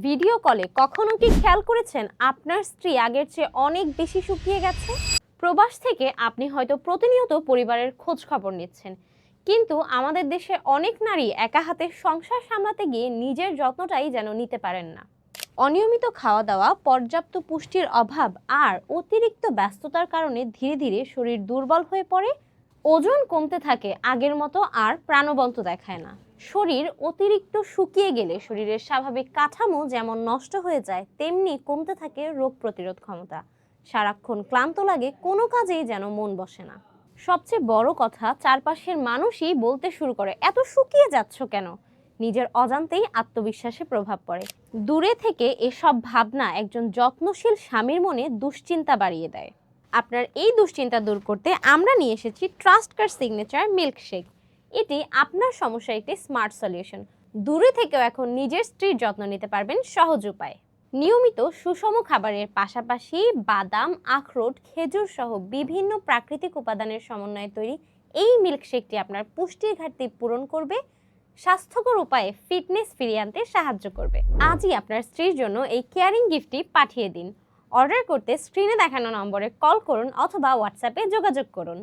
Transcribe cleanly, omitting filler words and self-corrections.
Video কলে কখনো কি খেয়াল করেছেন আপনার স্ত্রী আগের চেয়ে অনেক বেশি শুকিয়ে গেছে? প্রবাস থেকে আপনি হয়তো প্রতিনিয়ত পরিবারের খোঁজ খবর নিচ্ছেন, কিন্তু আমাদের দেশে অনেক নারী একা হাতে সংসার সামলাতে গিয়ে নিজের যত্নটাই যেন নিতে পারেন না। অনিয়মিত খাওয়া দাওয়া, পর্যাপ্ত পুষ্টির অভাব আর অতিরিক্ত ব্যস্ততার কারণে ধীরে ধীরে শরীর দুর্বল হয়ে পড়ে। ওজন কমতে থাকে, আগের মতো আর প্রাণবন্ত দেখায় না। শরীর অতিরিক্ত শুকিয়ে গেলে শরীরের স্বাভাবিক কাঠামো যেমন নষ্ট হয়ে যায়, তেমনি কমতে থাকে রোগ প্রতিরোধ ক্ষমতা। সারাক্ষণ ক্লান্ত লাগে, কোনো কাজেই যেন মন বসে না। সবচেয়ে বড় কথা, চারপাশের মানুষই বলতে শুরু করে, এত শুকিয়ে যাচ্ছ কেন? নিজের অজান্তেই আত্মবিশ্বাসে প্রভাব পড়ে। দূরে থেকে এসব ভাবনা একজন যত্নশীল স্বামীর মনে দুশ্চিন্তা বাড়িয়ে দেয়। আপনার এই দুশ্চিন্তা দূর করতে আমরা নিয়ে এসেছি ট্রাস্টকার সিগনেচার মিল্কশেক। এটি আপনার সমস্যার একটি স্মার্ট সলিউশন। দূরে থেকেও এখন নিজের স্ত্রীর যত্ন নিতে পারবেন সহজ উপায়ে। নিয়মিত সুষম খাবারের পাশাপাশি বাদাম, আখরোট, খেজুর সহ বিভিন্ন প্রাকৃতিক উপাদানের সমন্বয়ে তৈরি এই মিল্কশেকটি আপনার পুষ্টির ঘাটতি পূরণ করবে, স্বাস্থ্যকর উপায়ে ফিটনেস ফিরিয়ে আনতে সাহায্য করবে। আজই আপনার স্ত্রীর জন্য এই কেয়ারিং গিফটটি পাঠিয়ে দিন। অর্ডার করতে স্ক্রিনে দেখানো নম্বরে কল করুন অথবা হোয়াটসঅ্যাপে যোগাযোগ করুন।